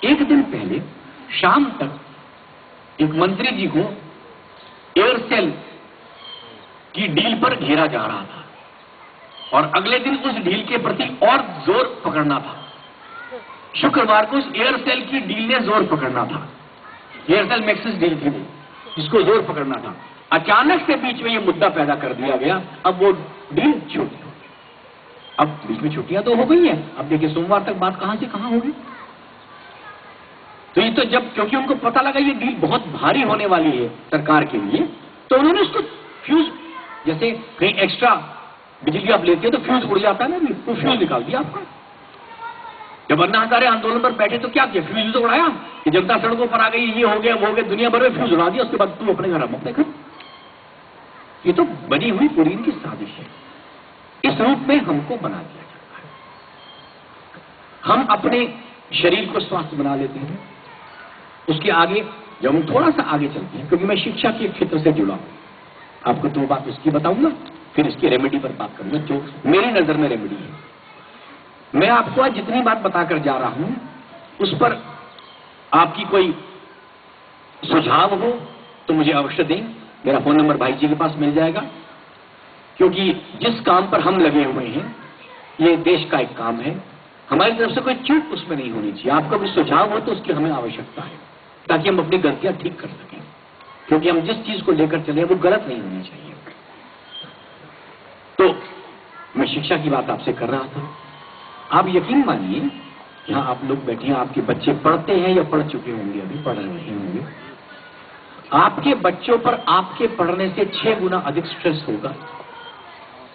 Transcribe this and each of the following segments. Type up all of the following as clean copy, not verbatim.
एक दिन पहले शाम तक एक मंत्री जी को एयरसेल की डील पर घेरा जा रहा था और अगले दिन उस डील के प्रति और जोर पकड़ना था। शुक्रवार को उस एयरसेल की डील ने जोर पकड़ना था। एयरसेल मैक्सिस डील थी जिसको जोर पकड़ना था। अचानक से बीच में ये मुद्दा पैदा कर दिया गया। अब वो डील छूट गई। अब बीच में छुट्टियां तो हो गई है। अब देखिए सोमवार तक बात कहां से कहां होगी। तो ये तो जब क्योंकि उनको पता लगा ये डील बहुत भारी होने वाली है सरकार के लिए, तो उन्होंने उसको फ्यूज, जैसे कहीं एक्स्ट्रा बिजली आप लेते हो तो फ्यूज उड़ जाता है ना, तो फ्यूज निकाल दिया आपका। जब अन्ना हजारे आंदोलन पर बैठे तो क्या किया, फ्यूज तो उड़ाया कि जनता सड़कों पर आ गई, ये हो गया वो हो गया, दुनिया भर में फ्यूज उड़ा दिया। उसके बाद तू अपने घर अपने घर। ये तो बनी हुई पूरी इनकी साजिश है। इस रूप में हमको बना दिया जाता है। हम अपने शरीर को स्वस्थ बना लेते हैं। उसके आगे जब हम थोड़ा सा आगे चलते हैं, क्योंकि मैं शिक्षा के क्षेत्र से जुड़ा हूं, आपको दो बात इसकी बताऊंगा, फिर इसकी रेमेडी पर बात करूंगा जो मेरी नजर में रेमेडी है। मैं आपको आज जितनी बात बताकर जा रहा हूं उस पर आपकी कोई सुझाव हो तो मुझे अवश्य दें। मेरा फोन नंबर भाई जी के पास मिल जाएगा, क्योंकि जिस काम पर हम लगे हुए हैं ये देश का एक काम है। हमारी तरफ से कोई चूक उसमें नहीं होनी चाहिए। आपका कोई सुझाव हो तो उसकी हमें आवश्यकता है, ताकि हम अपनी गलतियां ठीक कर सकें, क्योंकि हम जिस चीज को लेकर चले वो गलत नहीं होनी चाहिए। तो मैं शिक्षा की बात आपसे कर रहा था। आप यकीन मानिए यहां आप लोग बैठे हैं, आपके बच्चे पढ़ते हैं या पढ़ चुके होंगे, अभी पढ़ रहे होंगे। आपके बच्चों पर आपके पढ़ने से 6 गुना अधिक स्ट्रेस होगा,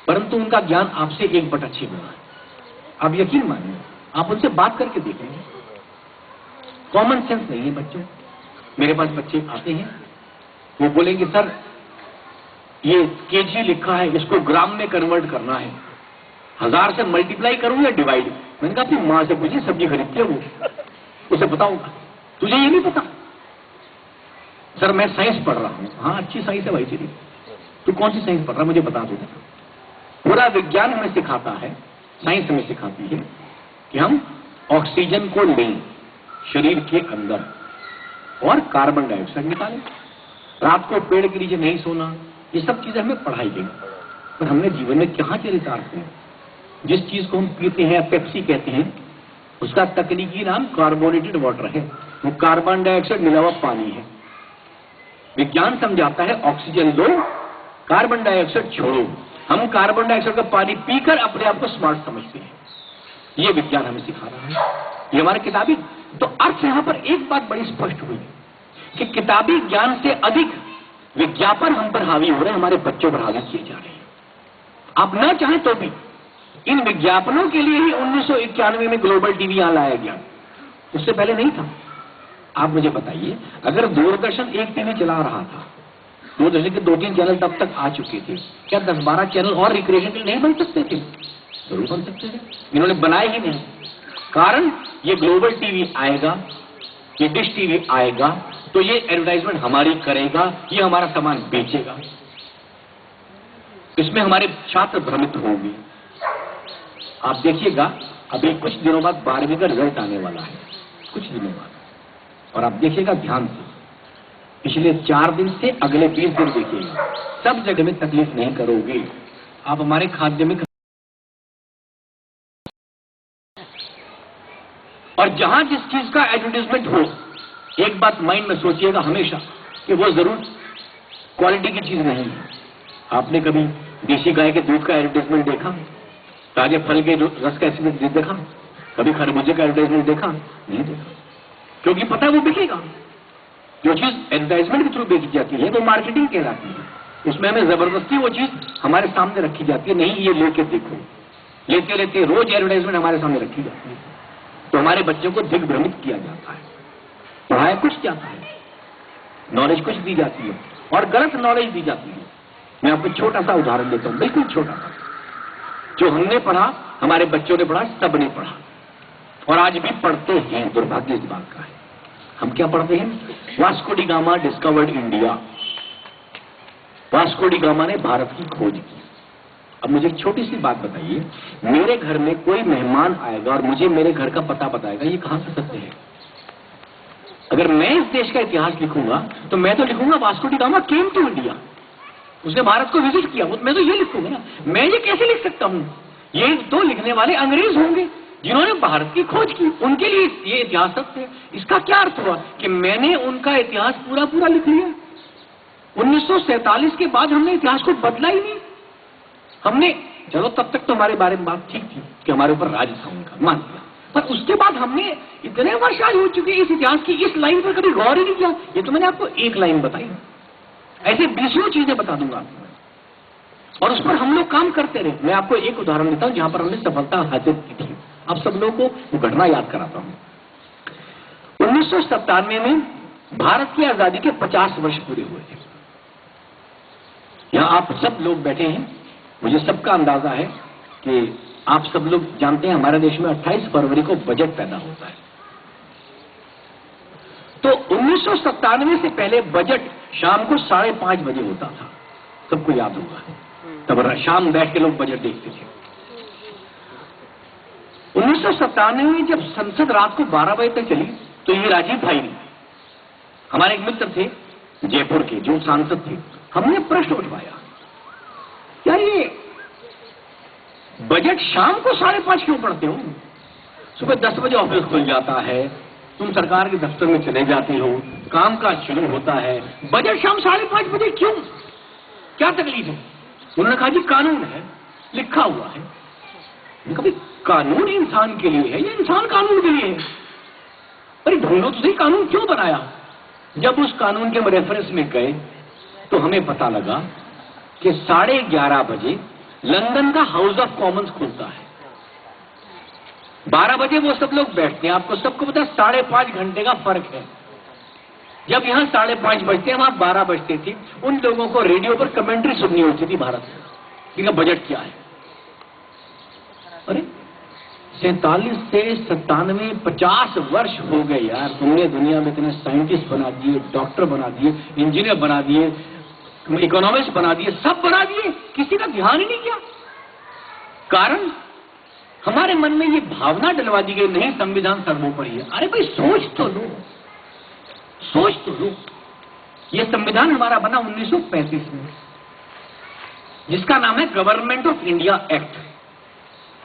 परंतु उनका ज्ञान आपसे 1/6 गुना है। आप यकीन मानिए, आप उनसे बात करके देखेंगे, कॉमन सेंस नहीं है बच्चों। मेरे पास बच्चे आते हैं, वो बोलेंगे सर ये केजी लिखा है, इसको ग्राम में कन्वर्ट करना है, 1000 से मल्टीप्लाई करूं या डिवाइड। मैंने कहा अपनी मां से पूछिए, सब्जी खरीदती है वो, उसे पता होगा, तुझे ये नहीं पता। सर मैं साइंस पढ़ रहा हूं। हाँ अच्छी साइंस है भाई तेरी, तू कौन सी साइंस पढ़ रहा मुझे बता दो। पूरा विज्ञान हमें सिखाता है, साइंस हमें सिखाती है कि हम ऑक्सीजन को लें शरीर के अंदर और कार्बन डाइऑक्साइड निकालें, रात को पेड़ के नीचे नहीं सोना, ये सब चीजें हमें पढ़ाई गई। पर हमने जीवन में कहां चरितार्थ है। जिस चीज को हम पीते हैं, पेप्सी कहते हैं, उसका तकनीकी नाम कार्बोनेटेड वाटर है, वो कार्बन डाइऑक्साइड मिला हुआ पानी है। विज्ञान समझाता है ऑक्सीजन लो, कार्बन डाइऑक्साइड छोड़ो। हम कार्बन डाइऑक्साइड का पानी पीकर अपने आप को स्मार्ट समझते हैं। ये विज्ञान हमें सिखा रहा है, ये हमारे किताबी। तो अर्थ यहां पर एक बात बड़ी स्पष्ट हुई कि किताबी ज्ञान से अधिक विज्ञापन हम पर हावी हो रहे हैं, हमारे बच्चों पर हावी किए जा रहे हैं। आप ना चाहें तो भी इन विज्ञापनों के लिए ही 1991 में ग्लोबल टीवी यहां लाया गया, उससे पहले नहीं था। आप मुझे बताइए, अगर दूरदर्शन एक टीवी चला रहा था, दूरदर्शन के 2-3 चैनल तब तक आ चुके थे, क्या 10-12 चैनल और रिक्रिएशन के लिए नहीं बन सकते थे? जरूर बन सकते थे, इन्होंने बनाए ही नहीं। कारण ये ग्लोबल टीवी आएगा, ये डिश टीवी आएगा, तो ये एडवर्टाइजमेंट हमारी करेगा, ये हमारा सामान बेचेगा, इसमें हमारे छात्र भ्रमित होंगे। आप देखिएगा अभी कुछ दिनों बाद 12वीं का रिजल्ट आने वाला है, कुछ दिनों बाद, और आप देखिएगा ध्यान से, पिछले 4 दिन से अगले 20 दिन देखिएगा, सब जगह में तकलीफ नहीं करोगे। आप हमारे खाद्य में, और जहां जिस चीज का एडवर्टाइजमेंट हो, एक बात माइंड में सोचिएगा हमेशा कि वो जरूर क्वालिटी की चीज नहीं है। आपने कभी देसी गाय के दूध का एडवर्टाइजमेंट देखा? ताजे फल के रस का एडवर्टाइजमेंट देखा? कभी खरबूजे का एडवर्टाइजमेंट देखा? नहीं देखा, क्योंकि पता है वो बिकेगा। जो चीज एडवर्टाइजमेंट के थ्रू बेची जाती है वो मार्केटिंग कहलाती है। उसमें हमें जबरदस्ती वो चीज हमारे सामने रखी जाती है, नहीं ये लेके देखो, लेते लेते रोज एडवर्टाइजमेंट हमारे सामने रखी जाती है, तो हमारे बच्चों को दिग्भ्रमित किया जाता है। पढ़ाया कुछ जाता है, नॉलेज कुछ दी जाती है, और गलत नॉलेज दी जाती है। मैं आपको छोटा सा उदाहरण देता हूं, बिल्कुल छोटा सा। जो हमने पढ़ा, हमारे बच्चों ने पढ़ा, सबने पढ़ा, और आज भी पढ़ते हैं। दुर्भाग्य इस बात का है। हम क्या पढ़ते हैं? Vasco da gamma discovered India, Vasco da gamma ने भारत की खोज की। अब मुझे एक छोटी सी बात बताइए, मेरे घर में कोई मेहमान आएगा और मुझे मेरे घर का पता बताएगा, ये कहां से सत्य है? देश का इतिहास लिखूंगा तो मैं तो लिखूंगा Vasco da Gama came to India, उसने भारत को विजिट किया, मैं तो ये लिखूंगा ना। मैं ये कैसे लिख सकता हूं? ये तो लिखने वाले अंग्रेज होंगे जिन्होंने भारत की खोज की, उनके लिए ये इतिहास सत्य है। इसका क्या अर्थ हुआ कि मैंने उनका इतिहास पूरा पूरा लिख लिया। 1947 के बाद हमने इतिहास को बदला ही नहीं। हमने, चलो तब तक तो हमारे बारे में बात ठीक थी कि हमारे ऊपर राज था उनका, मान लिया, पर उसके बाद हमने इतने वर्ष आज हो चुके इस इतिहास की इस लाइन पर कभी गौर ही नहीं किया। ये तो मैंने आपको एक लाइन बताई, ऐसे बीसों चीजें बता दूंगा और उस पर हम लोग काम करते रहे। मैं आपको एक उदाहरण देता हूं जहां पर हमने सफलता हासिल की थी। आप सब लोगों को वो घटना याद कराता हूं। 1997 में भारत की आजादी के 50 वर्ष पूरे हुए थे। यहां आप सब लोग बैठे हैं, मुझे सबका अंदाजा है कि आप सब लोग जानते हैं हमारे देश में 28 फरवरी को बजट पैदा होता है। तो 1997 से पहले बजट शाम को 5:30 बजे होता था, सबको याद होगा। तब शाम बैठ के लोग बजट देखते थे। 1997 में जब संसद रात को 12 बजे तक चली तो ये राजीव भाई ने, हमारे एक मित्र थे जयपुर के जो सांसद थे, हमने प्रश्न उठवाया, यार ये बजट शाम को 5:30 क्यों पढ़ते हो? सुबह 10 बजे ऑफिस खुल जाता है, तुम सरकार के दफ्तर में चले जाते हो, काम काज शुरू होता है, बजट शाम 5:30 बजे क्यों? क्या तकलीफ है? उन्होंने कहा जी कानून है, लिखा हुआ है। कभी कानून इंसान के लिए है या इंसान कानून के लिए है? अरे ढूंढो तो सही, कानून क्यों बनाया? जब उस कानून के रेफरेंस में गए तो हमें पता लगा कि 11:30 बजे लंदन का हाउस ऑफ कॉमन्स खुलता है। 12 बजे वो सब लोग बैठते हैं। आपको सबको पता है 5.5 घंटे का फर्क है। जब यहां 5:30 बजते हैं, वहां 12 बजते थे। उन लोगों को रेडियो पर कमेंट्री सुननी होती थी भारत में, इनका बजट क्या है। अरे 47 से 97, 50 वर्ष हो गए यार। तुमने दुनिया में इतने साइंटिस्ट बना दिए, डॉक्टर बना दिए, इंजीनियर बना दिए, इकोनॉमिस्ट बना दिए, सब बना दिए, किसी का ध्यान ही नहीं किया। कारण हमारे मन में ये भावना डलवा दी गई, नहीं संविधान सर्वोपरि है। अरे भाई सोच तो लो, सोच तो लो। ये संविधान हमारा बना 1935 में, जिसका नाम है गवर्नमेंट ऑफ इंडिया एक्ट।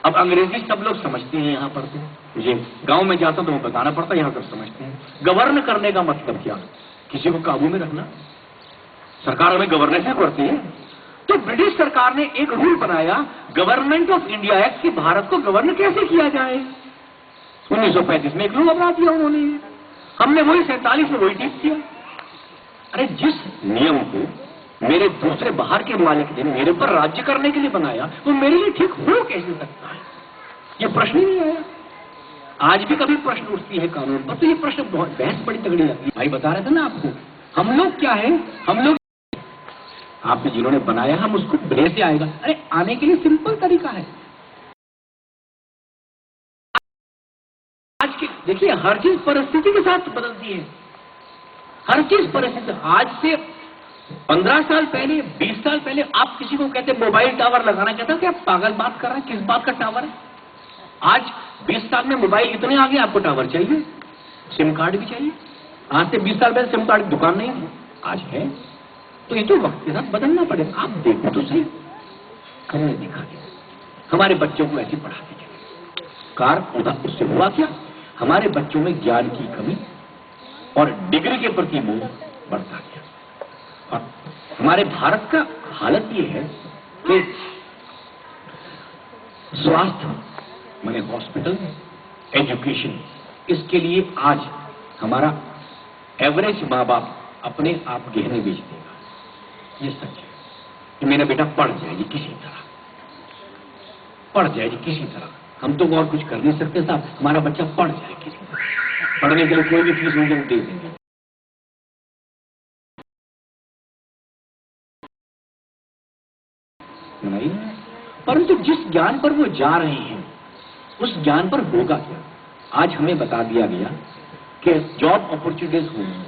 अब अंग्रेजी सब लोग समझते हैं यहां पर, तो मुझे गांव में जाता तो वो बताना पड़ता, यहां सब समझते हैं। गवर्न करने का मतलब क्या? किसी को काबू में रखना। सरकार हमें गवर्नेंस करती है। तो ब्रिटिश सरकार ने एक रूल बनाया, गवर्नमेंट ऑफ इंडिया एक्ट, कि भारत को गवर्न कैसे किया जाए। 1935 में एक रूल बना दिया उन्होंने। हमने वही 47 में वही ठीक किया। अरे जिस नियम को मेरे दूसरे बाहर के मालिक ने मेरे पर राज्य करने के लिए बनाया, वो मेरे लिए ठीक हो कैसे सकता है? ये प्रश्न ही नहीं आया। आज भी कभी प्रश्न उठती है कानून पर, तो ये प्रश्न बहुत बहस बड़ी तगड़ी लगती है। भाई बता रहे थे ना आपको, हम लोग क्या है, हम लोग आपने जिन्होंने बनाया, हम उसको बड़े से आएगा। अरे आने के लिए सिंपल तरीका है। आज के देखिए, हर चीज परिस्थिति के साथ बदलती है। हर चीज परिस्थिति। आज से 15 साल पहले, 20 साल पहले आप किसी को कहते मोबाइल टावर लगाना, कहता कि आप पागल बात कर रहे हैं, किस बात का टावर है? आज 20 साल में मोबाइल इतने आगे, आपको टावर चाहिए, सिम कार्ड भी चाहिए। आज से 20 साल पहले सिम कार्ड की दुकान नहीं थी, आज है। तो ये तो वक्त के साथ बदलना पड़ेगा। आप देखो तो सही, हमने देखा क्या? हमारे बच्चों को ऐसे पढ़ाते चले, कार उससे हुआ क्या? हमारे बच्चों में ज्ञान की कमी और डिग्री के प्रति मोह बढ़ता गया। और हमारे भारत का हालत ये है कि स्वास्थ्य माने हॉस्पिटल, एजुकेशन, इसके लिए आज हमारा एवरेज माँ बाप अपने आप गहने बेच देगा। ये सच है कि मेरा बेटा पढ़ जाएगी किसी तरह, पढ़ जाएगी किसी तरह। हम तो और कुछ कर नहीं सकते साहब, हमारा बच्चा पढ़ जाए किसी तरह। पढ़ने के लिए कोई भी फीस मुझे दे देंगे। नहीं, परंतु जिस ज्ञान पर वो जा रहे हैं उस ज्ञान पर होगा क्या? आज हमें बता दिया गया कि जॉब अपॉर्चुनिटीज होंगी,